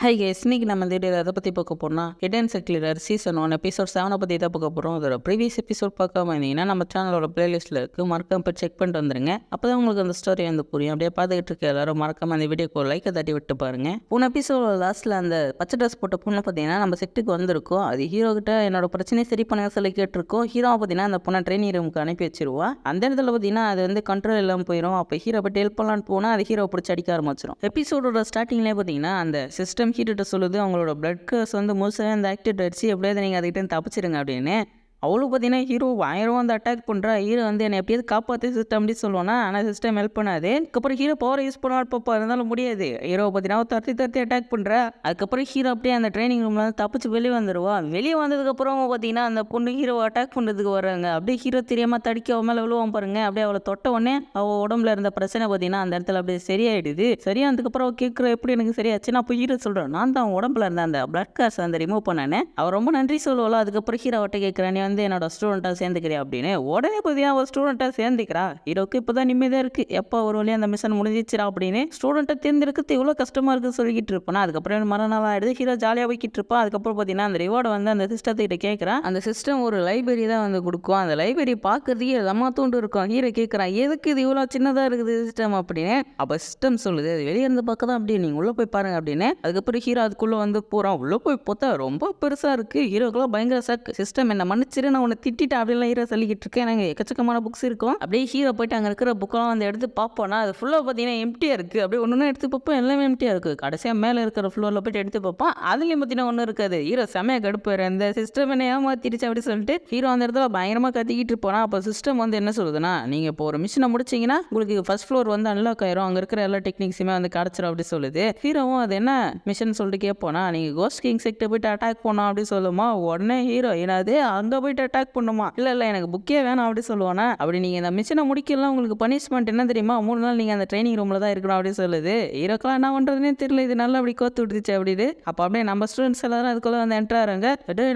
High case, இன்னைக்கு நம்ம இந்த வீடியோவில் எதை பற்றி பார்க்க போறோம்னா ஹிடன் செக்லர் சீசன் 1 எபிசோட் 7 பற்றி தான் பார்க்க போகிறோம். அதோட ப்ரீவியஸ் எபிசோட் பார்க்காம இருந்தீங்கன்னா நம்ம சேனலோட பிளேலிஸ்ட்டில் இருக்குது, மறக்காம போய் செக் பண்ணிட்டு வந்துருங்க. அப்போ தான் உங்களுக்கு அந்த ஸ்டோரி வந்து புரியும். அப்படியே பார்த்துக்கிட்டு இருக்க எல்லாரும் மறக்காம அந்த வீடியோக்கு ஒரு லைக்கை தட்டி விட்டு பாருங்க. போன எபிசோட லாஸ்ட்டில் அந்த பச்சை ட்ரெஸ் போட்ட பொண்ணை பார்த்தீங்கன்னா நம்ம செட்டுக்கு வந்திருக்கோம். அது ஹீரோ கிட்ட என்னோட பிரச்சனையை சரி பண்ண சொல்லி கேட்டிருக்கோம். ஹீரோ பார்த்தீங்கன்னா அந்த பொண்ணை ட்ரைனிங் ரூமுக்கு அனுப்பி வச்சிருவா. அந்த இடத்துல பார்த்தீங்கன்னா அது வந்து கண்ட்ரோல் இல்லாமல் போயிடும். அப்போ ஹீரோ பற்றி ஹெல்ப் பண்ணலான்னு போனால் அது ஹீரோ பிடிச்சி அடிக்க ஆரம்பிச்சிடும். எபிசோடோட ஸ்டார்டிங்லேயே பார்த்தீங்கன்னா அந்த சிஸ்டம் ஹீரோட்ட சொல்லுது அவங்களோட பிளட் கர்ஸ் வந்து முழுசாக அந்த ஆக்டிவேட் ஆயிடுச்சு, எப்படியாவது நீங்கள் அதுக்கிட்ட தப்பிச்சிருங்க அப்படின்னு. அவளுக்கு பார்த்தீங்கன்னா ஹீரோ ஆயிரம் வந்து அட்டாக் பண்ணுறா. ஹீரோ வந்து என்னை எப்படியாவது காப்பாற்றி சிஸ்டம் அப்படி சொல்லுவானா, ஆனால் சிஸ்டம் ஹெல்ப் பண்ணாது. அதுக்கப்புறம் ஹீரோ பவர் யூஸ் பண்ணால் பார்ப்பா, இருந்தாலும் முடியாது. ஹீரோ பார்த்தீங்கன்னா தத்தி அட்டாக் பண்ணுறா. அதுக்கப்புறம் ஹீரோ அப்படியே அந்த ட்ரைனிங் ரூம்ல வந்து தப்பிச்சு வெளியே வந்துடுவா. வெளியே வந்ததுக்கப்புறம் பார்த்தீங்கன்னா அந்த பொண்ணு ஹீரோ அட்டாக் பண்ணுறதுக்கு வர்றாங்க. அப்படியே ஹீரோ தெரியாமல் தடிக்க அவன் மேலே விழுவான் பாருங்க. அப்படியே அவளை தொட்ட உடனே அவள் உடம்புல இருந்த பிரச்சனை பார்த்தீங்கன்னா அந்த இடத்துல அப்படியே சரியாயிடுது. சரியானதுக்கப்புறம் கேட்குற எப்படி எனக்கு சரியாச்சு. நான் அப்போ ஹீரோ சொல்கிறேன், நான் தான் உடம்புல இருந்த அந்த பிளட் காசை வந்து ரிமூவ் பண்ணேன். அவள் ரொம்ப நன்றி சொல்லுவாள். அதுக்கப்புறம் ஹீரோ அவட்ட கேட்குறேன், வந்து என்னோட ஸ்டூடெண்ட்டாக சேர்ந்துக்கிறியா அப்படின்னு. உடனே பார்த்தீங்கன்னா ஒரு ஸ்டூடெண்ட்டாக சேர்ந்துக்கிறா. ஹீரோக்கு இப்போ தான் நிம்மதியாக இருக்குது, எப்போ ஒரு வழியாக அந்த மிஷன் முடிஞ்சிச்சிரா அப்படின்னு. ஸ்டூடெண்ட்டை தேர்ந்தெடுக்கிறது இவ்வளோ கஷ்டமாக இருக்குன்னு சொல்லிக்கிட்டு இருப்பேன். அதுக்கப்புறம் மறுநாள் ஆகிடுது. ஹீரோ ஜாலியாக போய்கிட்டு இருப்பான். அதுக்கப்புறம் பார்த்தீங்கன்னா அந்த ரிவார்டை வந்து அந்த சிஸ்டத்துக்கிட்ட கேட்குறான். அந்த சிஸ்டம் ஒரு லைப்ரரி தான் வந்து கொடுக்கும். அந்த லைப்ரரி பார்க்கறதுக்கே லம்மா தூண்டு இருக்கும். ஹீரோ கேட்குறான், எதுக்கு இது இவ்வளோ சின்னதாக இருக்குது சிஸ்டம் அப்படின்னு. அப்போ சிஸ்டம் சொல்லுது, வெளியே இருந்து பார்க்க தான் அப்படி, நீங்கள் உள்ளே போய் பாருங்க அப்படின்னு. அதுக்கப்புறம் ஹீரோ அதுக்குள்ளே வந்து போகிறான். உள்ளே போய் பார்த்தா ரொம்ப பெருசாக இருக்குது. ஹீரோக்கெல்லாம் பயங்கர சக். சிஸ்டம் என்ன மன்னிச்சிரு, நான் உன்னை திட்டிட்டு அப்படிலாம் ஹீரோ சொல்லிக்கிட்டு இருக்கேன். எனக்கு எக்கச்சக்கமான புக்ஸ் இருக்கும். அப்படியே ஹீரோ போயிட்டு அங்கே இருக்கிற புக்கெல்லாம் வந்து எடுத்து பார்ப்போம்னா அது ஃபுல்லாக பார்த்தீங்கன்னா எம்டியாக இருக்குது. அப்படியே ஒன்று எடுத்து பார்ப்போம், எல்லாமே எம்டியாக இருக்குது. கடைசியாக மேலே இருக்கிற ஃப்ளோரில் போயிட்டு எடுத்து பார்ப்போம், அதுலேயும் பார்த்தீங்கன்னா ஒன்றும் இருக்காது. ஹீரோ செமையாக கடுப்பாரு, அந்த சிஸ்டம் என்ன ஏமாத்திருச்சு அப்படி சொல்லிட்டு ஹீரோ அந்த இடத்துல பயங்கரமாக கத்திக்கிட்டு இருப்போனா. அப்போ சிஸ்டம் வந்து என்ன சொல்லுதுன்னா, நீங்கள் இப்போ ஒரு மிஷினை முடிச்சிங்கன்னா உங்களுக்கு ஃபர்ஸ்ட் ஃப்ளோர் வந்து அன்லாக் ஆயிரும், அங்கே இருக்கிற எல்லா டெக்னிக்ஸுமே வந்து கிடச்சிரும் அப்படி சொல்லுது. ஹீரோவும் அது என்ன மிஷன் சொல்லிட்டு கேட்போனா, நீங்கள் கோஸ்ட் கிங் செக்டர் போயிட்டு அட்டாக் பண்ணோம் அப்படி சொல்லுமா. உடனே ஹீரோ என்னது அங்கே போயிட்டு அட்டாக் பண்ணுமா, இல்லை எனக்கு புக்கே வேணாம் அப்படி சொல்லுவானா. அப்படி நீங்கள் இந்த மிஷனை முடிக்கலாம் உங்களுக்கு பனிஷ்மெண்ட் என்ன தெரியுமா, 3 நாள் நீங்கள் அந்த ட்ரைனிங் ரூமில் தான் இருக்கணும் அப்படின்னு சொல்லுது. ஹீரோக்கெல்லாம் என்ன பண்ணுறதுனே தெரியல, இது நல்லா அப்படி கோத்து விட்டுருச்சு அப்படின்னு. அப்போ அப்படியே நம்ம ஸ்டூடெண்ட்ஸ் எல்லாரும் அதுக்குள்ளே வந்து என்ட்ராங்க.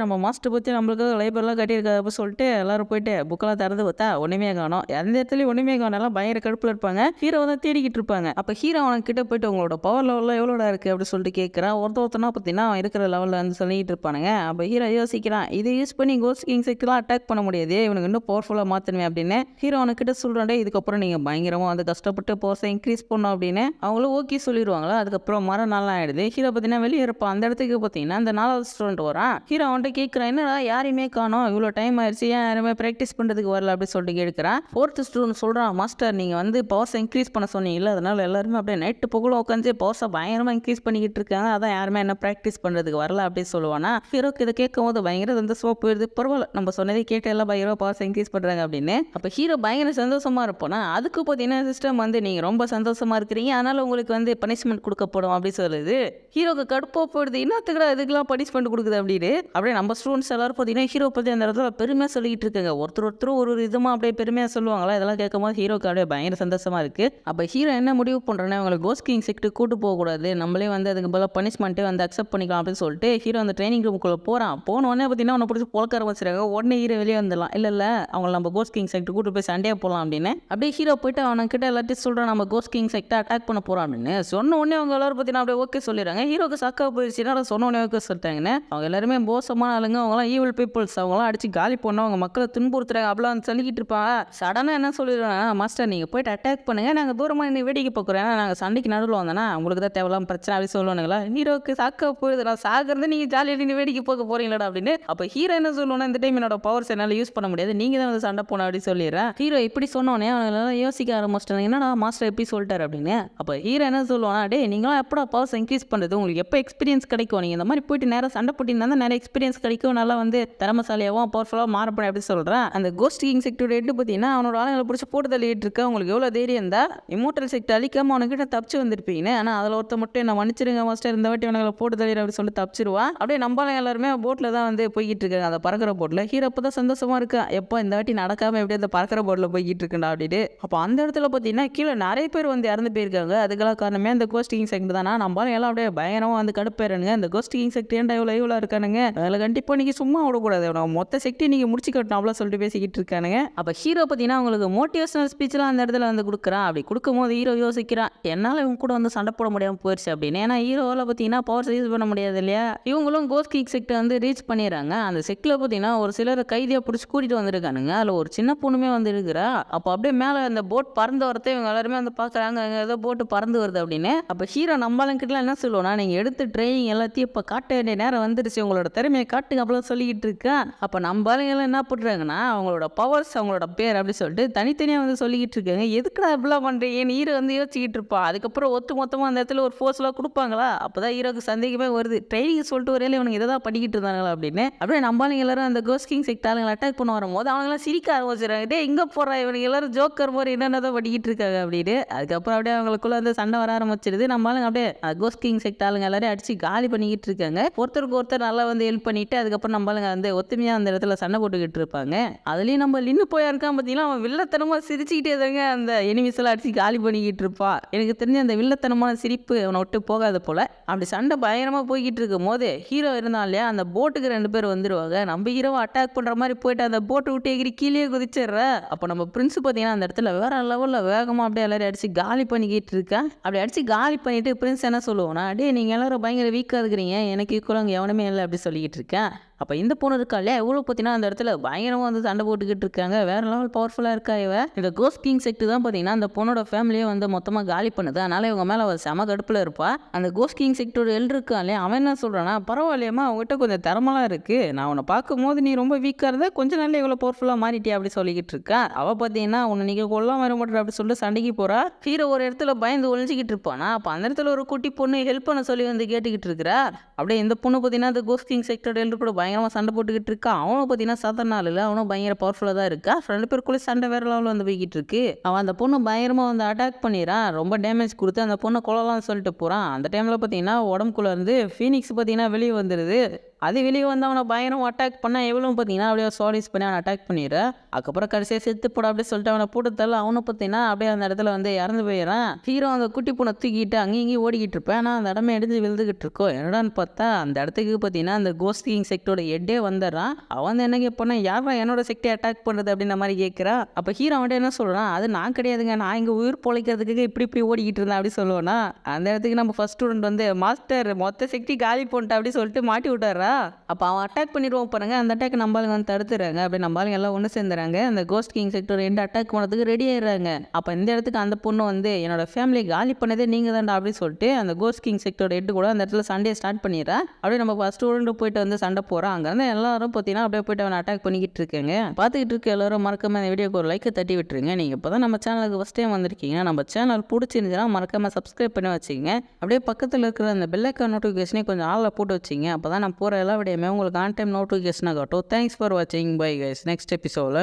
நம்ம மாஸ்டர் பற்றி நம்மளுக்கு லைப்ரரிலாம் கட்டியிருக்காது அப்படி சொல்லிட்டு எல்லாரும் போயிட்டு புக்கெல்லாம் திறந்து பார்த்தா ஒன்றுமே காணும். எந்த இடத்துலையும் ஒன்றுமே காணலாம். பயங்கர கடுப்பில் இருப்பாங்க. ஹீரோ வந்து தேடிக்கிட்டு இருப்பாங்க. அப்போ ஹீரோ அவன் கிட்ட போயிட்டு உங்களோட பவர் லெவலில் எவ்வளோடா இருக்குது அப்படி சொல்லிட்டு கேட்குறான். ஒருத்தனா பார்த்தீங்கன்னா அவன் இருக்கிற லெவலில் வந்து சொல்லிக்கிட்டு இருப்பானுங்க. அப்போ ஹீரோ யோசிக்கிறான், இதை யூஸ் பண்ணி கோஸ்ட் கிங் செக்டர்லாம் அட்டாக் பண்ண முடியாது, இவனுக்கு இன்னும் பவர்ஃபுல்லாக மாற்றணுமே அப்படின்னு. ஹீரோ அவனுக்கிட்ட சொல்கிறாண்டே, இதுக்கப்புறம் நீங்கள் பயங்கரமாக வந்து கஷ்டப்பட்டு பவர்ஸை இன்க்ரீஸ் பண்ணோம் அப்படின்னு. அவங்களும் ஓகே சொல்லிடுவாங்களா. அதுக்கப்புறம் மறுநாள் ஆகிடுது. ஹீரோ பார்த்தீங்கன்னா வெளியே இருப்பான். அந்த இடத்துக்கு பார்த்தீங்கன்னா அந்த 4வது ஸ்டூடெண்ட் வரான். ஹீரோ அவன்கிட்ட கேட்குறான், என்னடா யாரையுமே காணோம், இவ்வளோ டைம் ஆயிடுச்சு, ஏன் யாருமே ப்ராக்டிஸ் பண்ணுறதுக்கு வரல அப்படி சொல்லிட்டு கேட்குறான். 4th ஸ்டூடெண்ட் சொல்கிறான், மாஸ்டர் நீங்கள் வந்து பவர்ஸை இன்க்ரீஸ் பண்ண சொன்னீங்கல்ல, அதனால எல்லாருமே அப்படியே நைட்டு புகழும் உட்காந்து பவர்ஸை பயங்கரமாக இன்க்ரீஸ் பண்ணிக்கிட்டு இருக்காங்க, அதான் யாருமே என்ன ப்ராக்டிஸ் பண்ணுறதுக்கு வரல அப்படின்னு சொல்லுவானா. ஹீரோக்கு இதை கேட்கும் போது பயங்கர வந்து சோப்பு போயிடுது. பரவாயில்ல, நம்ம சொன்னதை கேட்டு எல்லாம் பயங்கரமாக பவர்ஸை இன்க்ரீஸ் பண்ணுறாங்க அப்படின்னு. அப்போ ஹீரோ பயங்கர சந்தோஷமாக இருப்போனா. அதுக்கு பார்த்தீங்கன்னா சிஸ்டம் வந்து நீங்கள் ரொம்ப சந்தோஷமாக இருக்கிறீங்க, அதனால் உங்களுக்கு வந்து பனிஷ்மெண்ட் கொடுக்கப்படும் அப்படி சொல்லுது. ஹீரோக்கு கடுப்பாக போயிடுது, இன்னத்துக்கு இதுக்கெல்லாம் பனிஷ்மெண்ட் கொடுக்குது அப்படின்னு. அப்படியே நம்ம ஸ்டூடெண்ட்ஸ் எல்லாரும் பார்த்தீங்கன்னா ஹீரோ பற்றி அந்த இடத்துல பெருமையாக சொல்லிக்கிட்டு இருக்காங்க. ஒருத்தர் ஒரு விதமாக அப்படியே பெருமையாக சொல்லுவாங்களா. இதெல்லாம் கேட்கும் போது ஹீரோக்கு அப்படியே பயங்கர சந்தோஷமாக இருக்குது. அப்போ ஹீரோ என்ன முடிவு பண்ணுறேன்னா, அவங்களுக்கு கோஸ்ட் கிங் செக்டர் கூட்டு போகக்கூடாது, நம்மளே வந்து அதுக்கு பதிலாக பனிஷ்மெண்ட்டே வந்து அக்செப்ட் பண்ணிக்கலாம் அப்படின்னு சொல்லிட்டு ஹீரோ அந்த ட்ரைனிங் ரூமுக்குள்ளே போகிறான். போன உடனே பார்த்தீங்கன்னா அவனை பிடிச்சி பொழக்க ஆரம்பிச்சிருக்காங்க. உடனே ஹீரோ வெளியே வந்துடலாம், இல்லை அவங்கள நம்ம கோஸ்ட் கிங் செக்டர் கூட்டு போய் சண்டையாக போகலாம் அப்படின்னு. அப்படியே ஹீரோ போயிட்டு அவன்கிட்ட எல்லாத்தையும் சொல்கிறான், நம்ம கோஸ்ட் கிங் செக்டர் அட்டாக் பண்ண போகிறோம் அப்படின்னு. சொன்ன உடனே அவங்க எல்லாரும் பார்த்தீங்கன்னா அப்படியே ஓகே சொல்லிடுறாங்க. ஹீரோக்கு சக்கா போயிடுச்சுன்னா சொன்ன உடனே ஓகே சொல்லிட்டாங்கன்னு. அவங்க எல்லாருமே மோசமான ஆளுங்க, அவங்களாம் ஈவில் பீப்புள்ஸ், அவங்களாம் அடிச்சு காலி பண்ணோம், அவங்க மக்களை துன்புறுத்துறாங்க அப்படிலாம் சொல்லிக்கிட்டு இருப்பாங்க. சடனாக என்ன சொல்லிடுறாங்க, மாஸ்டர் நீங்கள் போயிட்டு அட்டாக் பண்ணுங்க, நாங்கள் தூரமாக இன்னும் வேடிக்கை பார்க்குறோம், ஏன்னா நாங்கள் சண்டைக்கு நடுவில் வந்தோன்னா உங்களுக்கு தான் தேவையில்லாம பிரச்சனை அப்படி சொல்லுவானுங்களா. ஹீரோக்கு சக்கா போயிடுது, நான் சாகிறது நீங்கள் ஜாலியாக நீ வேடிக்கை பார்க்க போறீங்களா அப்படின்னு. அப்போ ஹீரோ என்ன சொல்லுவோன்னா, இந்த டைம் என்னோட பவர்ஸ் என்னால் யூஸ் பண்ண முடியாது, நீங்கள் தான் வந்து சண்டை போன அப்படி சொல்லிடுறேன். ஹீரோ இப்படி சொன்னோன்னே அவங்களால யோசிக்க ஆரம்பிச்சிட்டாங்க, என்னடா மாஸ்டர் எப்படி சொல்லிட்டாரு அப்படின்னு. அப்போ ஹீரோ என்ன சொல்லுவானா, டே நீங்களாம் எப்படா பவர்ஸ் இன்க்ரீஸ் பண்ணுறது, உங்களுக்கு எப்போ எக்ஸ்பீரியன்ஸ் கிடைக்கும், நீங்கள் இந்த மாதிரி போயிட்டு நேரம் சண்டை போட்டிங்கன்னா தான் நிறைய எக்ஸ்பீரியன்ஸ் கிடைக்கும், நல்லா வந்து திறமசாலியாகவும் பவர்ஃபுல்லாக மாறப்படும் அப்படி சொல்கிறேன். அந்த கோஸ்ட் கிங் செக்டர் எட்டு பார்த்தீங்கன்னா அவனோட ஆளுங்களை பிடிச்சி போட்டு தள்ளிட்டு இருக்க. உங்களுக்கு எவ்வளோ தைரியம் இருந்தால் இம்மோட்டல் செக்டர் அழிக்காமல் அவனுக்கிட்ட தப்பிச்சு வந்திருப்பீங்க. ஆனால் அதில் ஒருத்த மட்டும் என்ன மன்னிச்சிருங்க மாஸ்டர், இந்த வாட்டி அவங்களை போட்டு தள்ளிடு அப்படி சொல்லி தப்பிச்சிருவா. அப்படியே நம்பால எல்லாருமே போட்டில் தான் வந்து போய்கிட்டு இருக்காங்க, அந்த பறக்கிற போட்டில். போர்டில் ஹீரோ அப்போ தான் சந்தோஷமாக இருக்கா, எப்போ இந்த வாட்டி நடக்காமல் எப்படி அந்த பறக்கிற போர்டில் போய்கிட்டு இருக்கா அப்படின்னு. அப்போ அந்த இடத்துல பார்த்தீங்கன்னா கீழே நிறைய பேர் வந்து இறந்து போயிருக்காங்க. அதுக்கெல்லாம் காரணமே அந்த கோஸ்ட் கிங் செக்ட் தானா. நம்ம எல்லாம் அப்படியே பயங்கரமாக வந்து கடுப்பேறனுங்க. அந்த கோஸ்ட் கிங் செக்ட் ஏன்டா இவ்வளோ இருக்கானுங்க, அதில் கண்டிப்பாக நீங்கள் சும்மா விடக்கூடாது, மொத்த செக்டை நீங்கள் முடிச்சு கட்டணும் அவ்வளோ சொல்லிட்டு பேசிக்கிட்டு இருக்கானுங்க. அப்போ ஹீரோ பார்த்தீங்கன்னா அவங்களுக்கு மோட்டிவேஷனல் ஸ்பீச்லாம் அந்த இடத்துல வந்து கொடுக்குறான். அப்படி கொடுக்கும்போது ஹீரோ யோசிக்கிறான், என்னால் இவங்க கூட வந்து சண்டை போட முடியாமல் போயிடுச்சு அப்படின்னு. ஏன்னா ஹீரோவில் பார்த்தீங்கன்னா பவர் யூஸ் பண்ண முடியாது இல்லையா. இவங்களும் கோஸ்ட் கிங் செக்டை வந்து ரீச் பண்ணிடுறாங்க. அந்த செக்டில் பார்த்தீங்கன்னா ஒரு சிலர் கைதியாக பிடிச்சி கூட்டிகிட்டு வந்துருக்கானுங்க. அதில் ஒரு சின்ன பொண்ணுமே வந்து இருக்கிறா. அப்போ அப்படியே மேலே அந்த போட் பறந்து வரத்தை இவங்க எல்லாருமே வந்து பார்க்குறாங்க, ஏதோ போட்டு பறந்து வருது அப்படின்னு. அப்போ ஹீரோ நம்மளுக்கிட்டலாம் என்ன சொல்லுவோம்னா, நீங்கள் எடுத்து ட்ரைனிங் எல்லாத்தையும் இப்போ காட்ட வேண்டிய நேரம் வந்துருச்சு, உங்களோட திறமையை காட்டுங்க அப்படிலாம் சொல்லிக்கிட்டு இருக்கா. அப்போ நம்ம ஆளுங்கெல்லாம் என்ன பண்ணுறாங்கன்னா அவங்களோட பவர்ஸ் அவங்களோட பேர் அப்படி சொல்லிட்டு தனித்தனியாக வந்து சொல்லிக்கிட்டு இருக்காங்க. எதுக்குடா இப்படிலாம் பண்ணுறீங்கன்னு ஹீரோ வந்து யோசிச்சுக்கிட்டு இருப்பா. அதுக்கப்புறம் மொத்தமாக அந்த இடத்துல ஒரு ஃபோர்ஸ்லாம் கொடுப்பாங்களா, அப்போ தான் ஹீரோக்கு சந்தேகமே வருது, ட்ரைனிங் சொல்லிட்டு வரையில இவனுக்கு இதை தான் படிக்கிட்டு இருந்தாங்களா அப்படின்னு. அப்படியே நம்ம ஆளுங்க எல்லாரும் அந்த கோஸ்ட் கிங் செக்ட் ஆளுங்களை அட்டாக் பண்ண வரும்போது அவங்களாம் சிரிக்க ஆரம்பிச்சிடறாங்க. டே இங்கே போடுறா, இவனுக்கு எல்லாரும் ஜோக்கர் போகிற என்னென்னதான் படிக்கிட்டு இருக்காங்க அப்படின்னு. அதுக்கப்புறம் அப்படியே அவங்களுக்குள்ள வந்து சண்டை வர ஆரம்பிச்சிருது. நம்ம ஆளுங்க அப்படியே கோஸ்ட் கிங் செக்ட் ஆளுங்க எல்லாரும் அடிச்சு காலி பண்ணிக்கிட்டு இருக்காங்க. ஒருத்தருக்கு ஒருத்தர் நல்லா வந்து ஹெல்ப் பண்ணிட்டு அதுக்கப்புறம் நம்ம ஆளுங்க வந்து ஒத்துமையாக அந்த இடத்துல சண்டை போட்டுக்கிட்டு இருப்பாங்க. அதுலேயும் நம்ம லின்னு போயா இருக்கான் பார்த்தீங்கன்னா, அவன் வில்லத்தனமாக சிரிச்சுக்கிட்டே தாங்க அந்த எனிமிஸ் எல்லாம் அடிச்சு காலி பண்ணிக்கிட்டு இருப்பா. எனக்கு தெரிஞ்ச அந்த வில்லத்தனமான சிரிப்பு அவனை விட்டு போகாத போல. அப்படி சண்டை பயங்கரமாக போய்கிட்டு இருக்கும் போது ஹீரோ இருந்தால் இல்லையா, அந்த போட்டுக்கு 2 பேர் வந்துருவாங்க. நம்ம ஹீரோவை அட்டாக் பண்ணுற மாதிரி போயிட்டு அந்த போட்டை விட்டு எகிரி கீழே குதிச்சிடுற. அப்போ நம்ம பிரின்ஸ் பார்த்தீங்கன்னா அந்த இடத்துல வேற லெவலில் வேகமாக அப்படியே எல்லாரும் அடிச்சு காலி பண்ணிக்கிட்டு இருக்கா. அப்படி அடிச்சு காலி பண்ணிட்டு பிரின்ஸ் என்ன சொல்லுவோம்னா, டே நீங்கள் எல்லாரும் பயங்கர வீக்காக இருக்கிறீங்க, எனக்கு ஈக்குவலாக எவனுமே இல்லை அப்படி சொல்லிக்கிட்டு இருக்கேன். அப்போ இந்த பொண்ணு இருக்கா இல்லையா, எவ்வளோ பார்த்தீங்கன்னா அந்த இடத்துல பயங்கரமாக வந்து சண்டை போட்டுக்கிட்டு இருக்காங்க. வேறு லெவல் பவர்ஃபுல்லாக இருக்கா இவ. இந்த கோஸ்ட் கிங் செக்ட் தான் பார்த்தீங்கன்னா அந்த பொண்ணோட ஃபேமிலியே வந்து மொத்தமாக காலி பண்ணுது. அதனால் இவங்க மேலே அவள் செம கடுப்பில் இருப்பா. அந்த கோஸ்ட் கிங் செக்டோட எல்டர் இருக்கா இல்லையா, அவன் என்ன சொல்கிறான்னா, பரவாயில்லையம்மா அவங்ககிட்ட கொஞ்சம் திறமெல்லாம் இருக்குது, நான் உன்னை பார்க்கும்போது நீ ரொம்ப வீக்காக இருந்த, கொஞ்சம் நாள் இவ்வளோ பவர்ஃபுல்லாக மாறிட்டியா அப்படி சொல்லிக்கிட்டு இருக்கா. அவள் பார்த்தீங்கன்னா உன்னை நீங்கள் கொல்லாம் வர மாட்டேற அப்படி சொல்லிட்டு சண்டைக்கு போகிறா. ஹீரோ ஒரு இடத்துல பயந்து ஒழிஞ்சிக்கிட்டு இருப்பானா. அப்போ அந்த இடத்துல ஒரு குட்டி பொண்ணு ஹெல்ப் பண்ண சொல்லி வந்து கேட்டுக்கிட்டு இருக்கிறா. அப்படியே இந்த பொண்ணு பார்த்தீங்கன்னா அந்த கோஸ்ட் கிங் செக்டோட எல்டர் கூட பயங்கரமாக சண்டை போட்டுக்கிட்டு இருக்கா. அவனும் பார்த்தீங்கன்னா சாதாரண ஆள் இல்லை, அவனும் பயங்கர பவர்ஃபுல்லாக தான் இருக்கா. 2 பேருக்குள்ளே சண்டை வேற லெவலில் வந்து போய்கிட்டு இருக்கு. அவன் அந்த பொண்ணு பயங்கரமாக வந்து அட்டாக் பண்ணிடுறான். ரொம்ப டேமேஜ் கொடுத்து அந்த பொண்ணை கொல்லலாம்னு சொல்லிட்டு போகிறான். அந்த டைமில் பார்த்தீங்கன்னா உடம்புக்குள்ளே இருந்து ஃபீனிக்ஸ் பார்த்தீங்கன்னா வெளியே வந்துடுது. அது வெளியே வந்து அவனை பயங்கரமாக அட்டாக் பண்ணால் எவ்வளோ பார்த்தீங்கன்னா அப்படியே சாலிஸ் பண்ணி அவனை அட்டாக் பண்ணிடுற. அதுக்கப்புறம் கடைசியாக செத்து போட அப்படியே சொல்லிட்டு அவனை போட்டு தள்ள. அவனை பார்த்தீங்கன்னா அப்படியே அந்த இடத்துல வந்து இறந்து போயிடறான். ஹீரோ அந்த குட்டி பொண்ணை தூக்கிட்டு அங்கேயும் இங்கேயும் ஓடிக்கிட்டு இருப்பேன். ஆனால் அந்த இடமே எடுத்து விழுந்துக்கிட்டு இருக்கோம். என்னடான்னு பார்த்தா அந்த இடத்துக்கு பார்த்தீங்கன்னா அந்த கோஸ்ட் கிங் செக்டோட ஹெட்டே வந்துடுறான். அவன் என்ன கேட்பானா, யாரா என்னோட செக்டை அட்டாக் பண்ணுறது அப்படின்ற மாதிரி கேட்குறா. அப்போ ஹீரோ அவன்கிட்ட என்ன சொல்கிறான், அது நான் கிடையாதுங்க, நான் இங்கே உயிர் பொழைக்கிறதுக்கு இப்படி ஓடிக்கிட்டு இருந்தேன் அப்படி சொல்லுவேன்னா. அந்த இடத்துக்கு நம்ம ஃபர்ஸ்ட் ஸ்டூடெண்ட் வந்து மாஸ்டர் மொத்த செக்டி காலி பண்ணிட்டா அப்படி சொல்லிட்டு மாட்டி விட்டாரா. அப்போ அவன் அட்டாக் பண்ணிடுவோம் பாருங்க. அந்த அட்டாக் நம்மளுங்க வந்து தடுத்துறாங்க. அப்படி நம்மளுங்க எல்லாம் ஒன்று சேர்ந்துறாங்க. அந்த கோஸ்ட் கிங் செக்டர் எந்த அட்டாக் பண்ணதுக்கு ரெடி ஆயிடுறாங்க. அப்போ இந்த இடத்துக்கு அந்த பொண்ணு வந்து என்னோட ஃபேமிலியை காலி பண்ணதே நீங்கள் தான்டா அப்படின்னு சொல்லிட்டு அந்த கோஸ்ட் கிங் செக்டரோட ஹெட் கூட அந்த இடத்துல சண்டையை ஸ்டார்ட் பண்ணிடுறா. அப்படியே நம்ம ஃபர்ஸ்ட் ஸ்டூடெண்ட் போயிட்டு வந்து சண்டை போகிறான். அங்கேருந்து எல்லாரும் பார்த்தீங்கன்னா அப்படியே போயிட்டு அவனை அட்டாக் பண்ணிக்கிட்டு இருக்காங்க. பார்த்துக்கிட்டு இருக்க எல்லாரும் மறக்காம இந்த வீடியோக்கு ஒரு லைக்கை தட்டி விட்டுருங்க. நீங்கள் இப்போ தான் நம்ம சேனலுக்கு ஃபஸ்ட் டைம் வந்திருக்கீங்க, நம்ம சேனல் பிடிச்சிருந்துச்சுன்னா மறக்காம சப்ஸ்கிரைப் பண்ணி வச்சுங்க. அப்படியே பக்கத்தில் இருக்கிற அந்த பெல் ஐக்கான் நோட்டிஃபிகேஷனே கொஞ்சம் ஆளில் போட்டு வச்சிங்க. அப்போ தான் நான் போகிற எல்லா வீடியோமே உங்களுக்கு ஆன் டைம் நோட்டிஃபிகேஷனாக காட்டும். தேங்க்ஸ் ஃபார் வாட்சிங். Bye guys. Next episode